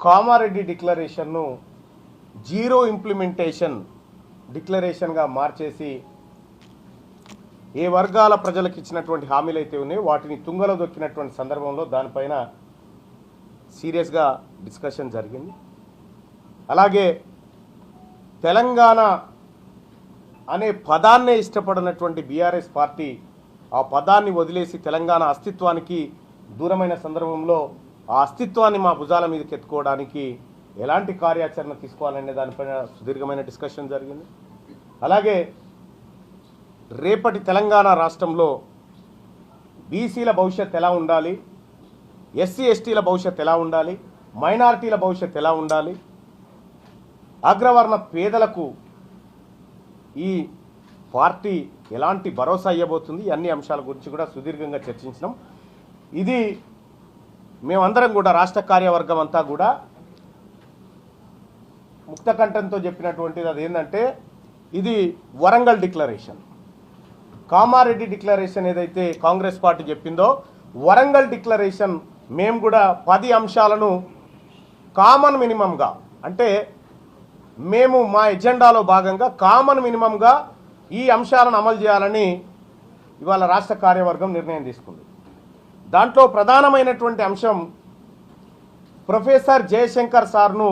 Kamareddy డిక్లరేషన్ను zero implementation డిక్లరేషన్గా మార్చేసి ఏ వర్గాల ప్రజలకు ఇచ్చినటువంటి హామీలు అయితే ఉన్నాయో వాటిని తుంగలో దొక్కినటువంటి సందర్భంలో దానిపైన సీరియస్గా డిస్కషన్ జరిగింది. అలాగే తెలంగాణ అనే పదాన్నే ఇష్టపడినటువంటి బీఆర్ఎస్ పార్టీ ఆ పదాన్ని వదిలేసి తెలంగాణ అస్తిత్వానికి దూరమైన సందర్భంలో ఆ అస్తిత్వాన్ని మా భుజాల మీదకి ఎత్తుకోవడానికి ఎలాంటి కార్యాచరణ తీసుకోవాలనే దానిపైన సుదీర్ఘమైన డిస్కషన్ జరిగింది. అలాగే రేపటి తెలంగాణ రాష్ట్రంలో బీసీల భవిష్యత్ ఎలా ఉండాలి, ఎస్సీ ఎస్టీల భవిష్యత్ ఎలా ఉండాలి, మైనారిటీల భవిష్యత్ ఎలా ఉండాలి, అగ్రవర్ణ పేదలకు ఈ పార్టీ ఎలాంటి భరోసా ఇవ్వబోతుంది, అన్ని అంశాల గురించి కూడా సుదీర్ఘంగా చర్చించినాం. ఇది మేమందరం కూడా రాష్ట్ర కార్యవర్గం అంతా కూడా ముక్తకంఠంతో చెప్పినటువంటిది అదేంటంటే ఇది వరంగల్ డిక్లరేషన్. కామారెడ్డి డిక్లరేషన్ ఏదైతే కాంగ్రెస్ పార్టీ చెప్పిందో వరంగల్ డిక్లరేషన్ మేము కూడా 10 అంశాలను కామన్ మినిమంగా అంటే మేము మా ఎజెండాలో భాగంగా కామన్ మినిమంగా ఈ అంశాలను అమలు చేయాలని ఇవాళ రాష్ట్ర కార్యవర్గం నిర్ణయం తీసుకుంది. దాంట్లో ప్రధానమైనటువంటి అంశం ప్రొఫెసర్ జయశంకర్ సార్ను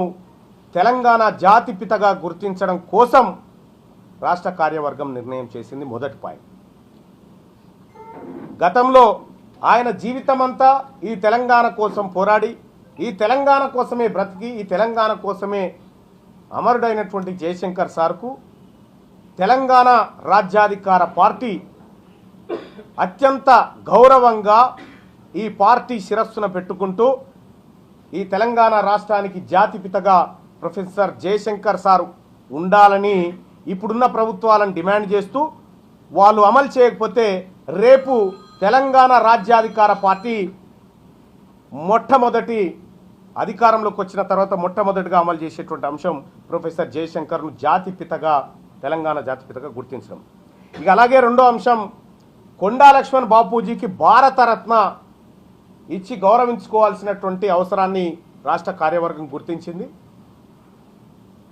తెలంగాణ జాతిపితగా గుర్తించడం కోసం రాష్ట్ర కార్యవర్గం నిర్ణయం చేసింది. మొదటి పాయింట్, గతంలో ఆయన జీవితమంతా ఈ తెలంగాణ కోసం పోరాడి ఈ తెలంగాణ కోసమే బ్రతికి ఈ తెలంగాణ కోసమే అమరుడైనటువంటి జయశంకర్ సార్కు తెలంగాణ రాజ్యాధికార పార్టీ అత్యంత గౌరవంగా ఈ పార్టీ శిరస్సున పెట్టుకుంటూ ఈ తెలంగాణ రాష్ట్రానికి జాతిపితగా ప్రొఫెసర్ జయశంకర్ సార్ ఉండాలని ఇప్పుడున్న ప్రభుత్వాలను డిమాండ్ చేస్తూ వాళ్ళు అమలు చేయకపోతే రేపు తెలంగాణ రాజ్యాధికార పార్టీ మొట్టమొదటి అధికారంలోకి వచ్చిన తర్వాత మొట్టమొదటిగా అమలు చేసేటువంటి అంశం ప్రొఫెసర్ జయశంకర్ను జాతిపితగా తెలంగాణ జాతిపితగా గుర్తించడం. ఇక అలాగే రెండో అంశం కొండా లక్ష్మణ్ బాపూజీకి భారతరత్న ఇచ్చి గౌరవించుకోవాల్సినటువంటి అవసరాన్ని రాష్ట్ర కార్యవర్గం గుర్తించింది.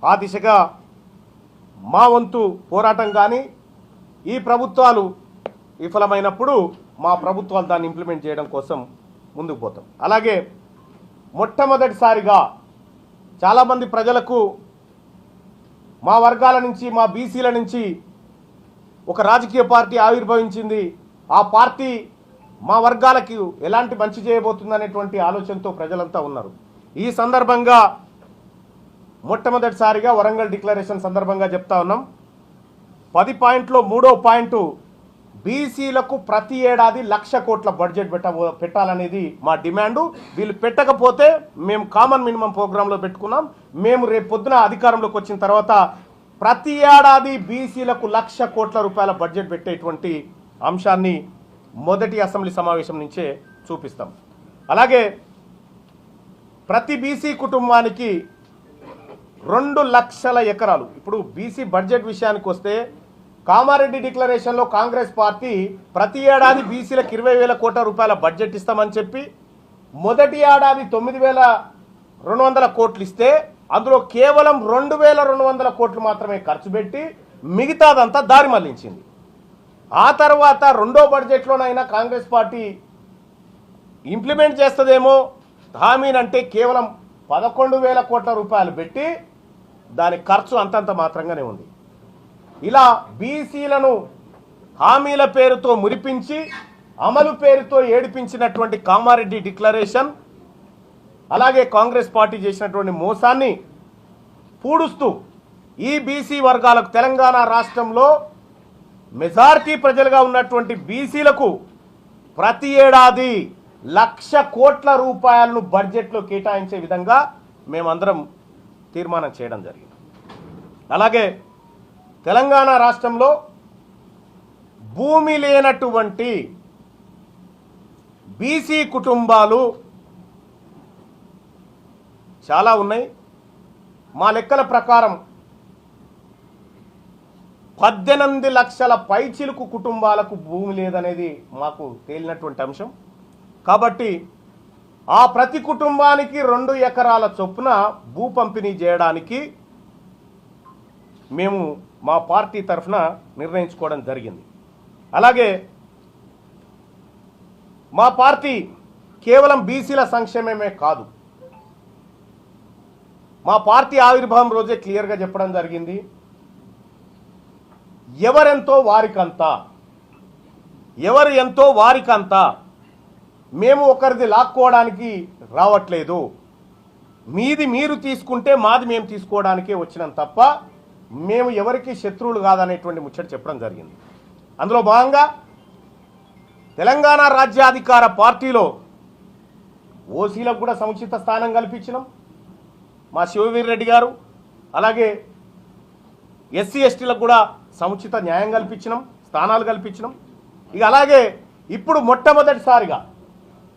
ఆ దిశగా మా వంతు పోరాటం కానీ ఈ ప్రభుత్వాలు విఫలమైనప్పుడు మా ప్రభుత్వాలు దాన్ని ఇంప్లిమెంట్ చేయడం కోసం ముందుకు పోతాం. అలాగే మొట్టమొదటిసారిగా చాలామంది ప్రజలకు మా వర్గాల నుంచి మా బీసీల నుంచి ఒక రాజకీయ పార్టీ ఆవిర్భవించింది, ఆ పార్టీ మా వర్గాలకు ఎలాంటి మంచి చేయబోతుందనేటువంటి ఆలోచనతో ప్రజలంతా ఉన్నారు. ఈ సందర్భంగా మొట్టమొదటిసారిగా వరంగల్ డిక్లరేషన్ సందర్భంగా చెప్తా ఉన్నాం. 10 పాయింట్లో 3వ పాయింట్ బీసీలకు ప్రతి ఏడాది 1,00,000 కోట్ల బడ్జెట్ పెట్టాలనేది మా డిమాండు. వీళ్ళు పెట్టకపోతే మేము కామన్ మినిమం ప్రోగ్రాంలో పెట్టుకున్నాం. మేము రేపు పొద్దున అధికారంలోకి వచ్చిన తర్వాత ప్రతి ఏడాది బీసీలకు 1,00,000 కోట్ల రూపాయల బడ్జెట్ పెట్టేటువంటి అంశాన్ని మొదటి అసెంబ్లీ సమావేశం నుంచే చూపిస్తాం. అలాగే ప్రతి బీసీ కుటుంబానికి 2 లక్షల ఎకరాలు. ఇప్పుడు బీసీ బడ్జెట్ విషయానికి వస్తే కామారెడ్డి డిక్లరేషన్లో కాంగ్రెస్ పార్టీ ప్రతి ఏడాది బీసీలకు 20,000 కోట్ల రూపాయల బడ్జెట్ ఇస్తామని చెప్పి మొదటి ఏడాది 9,200 కోట్లు ఇస్తే అందులో కేవలం 2,200 కోట్లు మాత్రమే ఖర్చు పెట్టి మిగతాదంతా దారి మళ్లించింది. ఆ తర్వాత రెండో బడ్జెట్లోనైనా కాంగ్రెస్ పార్టీ ఇంప్లిమెంట్ చేస్తుందేమో హామీనంటే కేవలం 11,000 కోట్ల రూపాయలు పెట్టి దాని ఖర్చు అంతంత మాత్రంగానే ఉంది. ఇలా బీసీలను హామీల పేరుతో మురిపించి అమలు పేరుతో ఏడిపించినటువంటి కామారెడ్డి డిక్లరేషన్ అలాగే కాంగ్రెస్ పార్టీ చేసినటువంటి మోసాన్ని పూడుస్తూ ఈ బీసీ వర్గాలకు తెలంగాణ రాష్ట్రంలో మెజారిటీ ప్రజలుగా ఉన్నటువంటి బీసీలకు ప్రతి ఏడాది 1,00,000 కోట్ల రూపాయలను బడ్జెట్లో కేటాయించే విధంగా మేమందరం తీర్మానం చేయడం జరిగింది. అలాగే తెలంగాణ రాష్ట్రంలో భూమి లేనటువంటి బీసీ కుటుంబాలు చాలా ఉన్నాయి. మా లెక్కల ప్రకారం 18 లక్షల పైచిలుకు కుటుంబాలకు భూమి లేదనేది మాకు తేలినటువంటి అంశం. కాబట్టి ఆ ప్రతి కుటుంబానికి 2 ఎకరాల చొప్పున భూ పంపిణీ చేయడానికి మేము మా పార్టీ తరఫున నిర్ణయించుకోవడం జరిగింది. అలాగే మా పార్టీ కేవలం బీసీల సంక్షేమమే కాదు, మా పార్టీ ఆవిర్భావం రోజే క్లియర్గా చెప్పడం జరిగింది, ఎవరెంతో వారికంతా, ఎవరు ఎంతో వారికంతా, మేము ఒకరిది లాక్కోవడానికి రావట్లేదు, మీది మీరు తీసుకుంటే మాది మేము తీసుకోవడానికే వచ్చినాం తప్ప మేము ఎవరికి శత్రువులు కాదనేటువంటి ముచ్చట చెప్పడం జరిగింది. అందులో భాగంగా తెలంగాణ రాజ్యాధికార పార్టీలో ఓసీలకు కూడా సముచిత స్థానం కల్పించినాం మా శివవీర్ రెడ్డి గారు, అలాగే ఎస్సీ ఎస్టీలకు కూడా సముచిత న్యాయం కల్పించినాం, స్థానాలు కల్పించినాం. ఇక అలాగే ఇప్పుడు మొట్టమొదటిసారిగా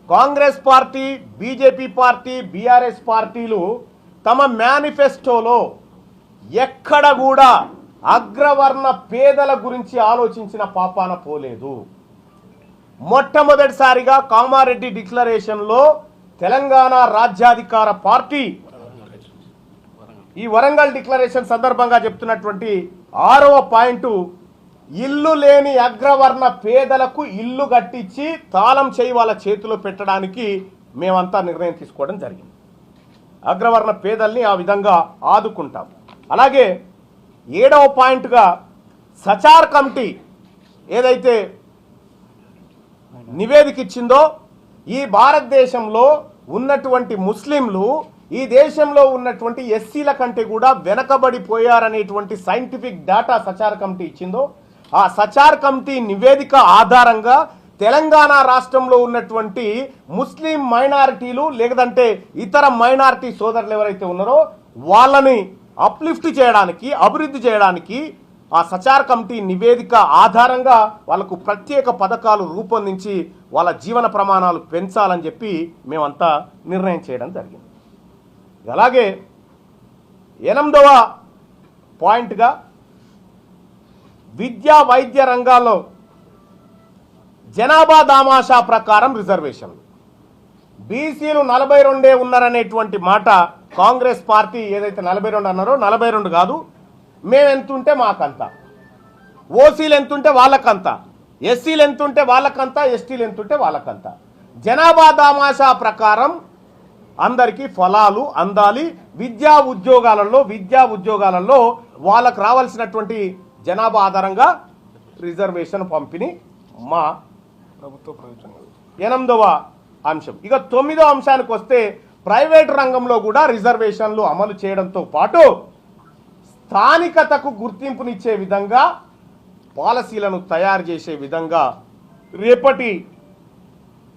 Congress party, BJP party, BRS పార్టీలు తమ మేనిఫెస్టోలో ఎక్కడ కూడా అగ్రవర్ణ పేదల గురించి ఆలోచించిన పాపాన పోలేదు. మొట్టమొదటిసారిగా కామారెడ్డి డిక్లరేషన్లో తెలంగాణ రాజ్యాధికార పార్టీ ఈ వరంగల్ డిక్లరేషన్ సందర్భంగా చెప్తున్నటువంటి 6వ పాయింట్, ఇల్లు లేని అగ్రవర్ణ పేదలకు ఇల్లు కట్టించి తాళం చేయి వాళ్ళ చేతిలో పెట్టడానికి మేమంతా నిర్ణయం తీసుకోవడం జరిగింది. అగ్రవర్ణ పేదల్ని ఆ విధంగా ఆదుకుంటాం. అలాగే 7వ పాయింట్గా సచార్ కమిటీ ఏదైతే నివేదిక ఇచ్చిందో, ఈ భారతదేశంలో ఉన్నటువంటి ముస్లింలు ఈ దేశంలో ఉన్నటువంటి ఎస్సీల కంటే కూడా వెనకబడిపోయారనేటువంటి సైంటిఫిక్ డేటా సచార్ కమిటీ ఇచ్చిందో, ఆ సచార్ కమిటీ నివేదిక ఆధారంగా తెలంగాణ రాష్ట్రంలో ఉన్నటువంటి ముస్లిం మైనారిటీలు లేదంటే ఇతర మైనారిటీ సోదరులు ఎవరైతే ఉన్నారో వాళ్ళని అప్లిఫ్ట్ చేయడానికి, అభివృద్ధి చేయడానికి ఆ సచార్ కమిటీ నివేదిక ఆధారంగా వాళ్ళకు ప్రత్యేక పథకాలు రూపొందించి వాళ్ళ జీవన ప్రమాణాలు పెంచాలని చెప్పి మేమంతా నిర్ణయం చేయడం జరిగింది. అలాగే 8వ పాయింట్గా విద్యా వైద్య రంగాల్లో జనాభా దామాషా ప్రకారం రిజర్వేషన్లు, బీసీలు 42 ఉన్నారనేటువంటి మాట కాంగ్రెస్ పార్టీ ఏదైతే 42 అన్నారో 42 కాదు, మేము ఎంతుంటే మాకంతా, ఓసీలు ఎంతుంటే వాళ్ళకంతా, ఎస్సీలు ఎంతుంటే వాళ్ళకంతా, ఎస్టీలు ఎంతుంటే వాళ్ళకంతా. జనాభా దామాషా ప్రకారం అందరికీ ఫలాలు అందాలి. విద్యా ఉద్యోగాలలో వాళ్ళకు రావాల్సినటువంటి జనాభా ఆధారంగా రిజర్వేషన్ పంపిణీ మా ప్రభుత్వ ప్రయోజనం. 8వ అంశం. ఇక 9వ అంశానికి వస్తే ప్రైవేట్ రంగంలో కూడా రిజర్వేషన్లు అమలు చేయడంతో పాటు స్థానికతకు గుర్తింపునిచ్చే విధంగా పాలసీలను తయారు చేసే విధంగా రేపటి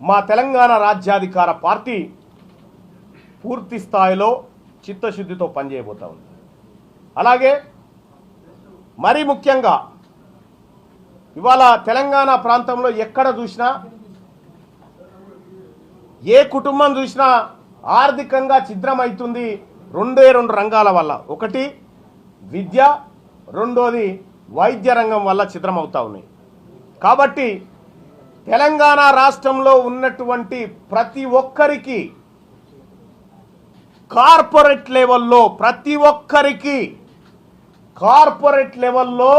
మా తెలంగాణ రాజ్యాధికార పార్టీ పూర్తి స్థాయిలో చిత్తశుద్ధితో పనిచేయబోతా ఉంది. అలాగే మరీ ముఖ్యంగా ఇవాళ తెలంగాణ ప్రాంతంలో ఎక్కడ చూసినా, ఏ కుటుంబం చూసినా ఆర్థికంగా ఛిద్రమవుతుంది 2 రంగాల వల్ల. ఒకటి విద్య, రెండోది వైద్య రంగం వల్ల ఛిద్రమవుతా ఉన్నాయి. కాబట్టి తెలంగాణ రాష్ట్రంలో ఉన్నటువంటి ప్రతి ఒక్కరికి కార్పొరేట్ లెవెల్లో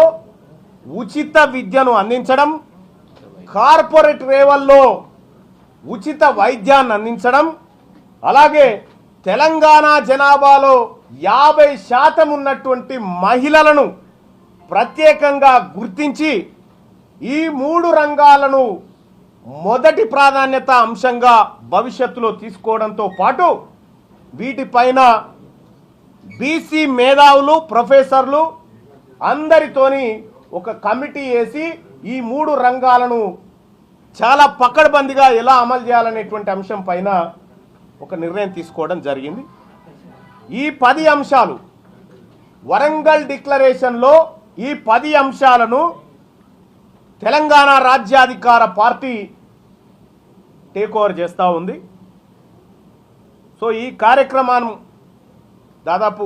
ఉచిత విద్యను అందించడం, కార్పొరేట్ లెవెల్లో ఉచిత వైద్యాన్ని అందించడం, అలాగే తెలంగాణ జనాభాలో 50% ఉన్నటువంటి మహిళలను ప్రత్యేకంగా గుర్తించి ఈ 3 రంగాలను మొదటి ప్రాధాన్యత అంశంగా భవిష్యత్తులో తీసుకోవడంతో పాటు వీటిపైన బీసీ మేధావులు, ప్రొఫెసర్లు అందరితోని ఒక కమిటీ వేసి ఈ 3 రంగాలను చాలా పకడ్బందీగా ఎలా అమలు చేయాలనేటువంటి అంశం పైన ఒక నిర్ణయం తీసుకోవడం జరిగింది. ఈ 10 అంశాలు వరంగల్ డిక్లరేషన్లో ఈ 10 అంశాలను తెలంగాణ రాజ్యాధికార పార్టీ టేక్ ఓవర్ చేస్తూ ఉంది. సో ఈ కార్యక్రమాన్ని దాదాపు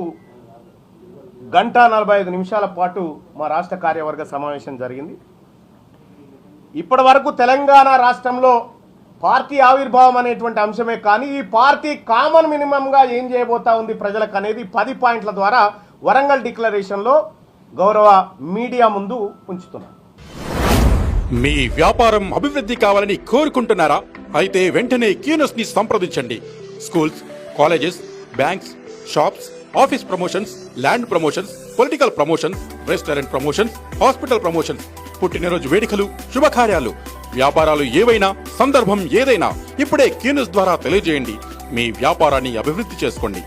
1:45 పాటు మా రాష్ట్ర కార్యవర్గ సమావేశం జరిగింది. ఇప్పటి వరకు తెలంగాణ రాష్ట్రంలో పార్టీ ఆవిర్భావం అనేటువంటి అంశమే కానీ ఈ పార్టీ కామన్ మినిమంగా ఏం చేయబోతా ఉంది ప్రజలకు అనేది 10 పాయింట్ల ద్వారా వరంగల్ డిక్లరేషన్లో గౌరవ మీడియా ముందు ఉంచుతున్నాను. మీ వ్యాపారం అభివృద్ధి కావాలని కోరుకుంటున్నారా? అయితే వెంటనే క్యూనస్ ని సంప్రదించండి. Schools, colleges, banks, shops, office promotions, land promotions, political promotions, restaurant promotions, hospital promotions, పుట్టినరోజు వేడుకలు, శుభకార్యాలు, వ్యాపారాలు ఏవైనా, సందర్భం ఏదైనా ఇప్పుడే క్యూనస్ ద్వారా తెలియజేయండి. మీ వ్యాపారాన్ని అభివృద్ధి చేసుకోండి.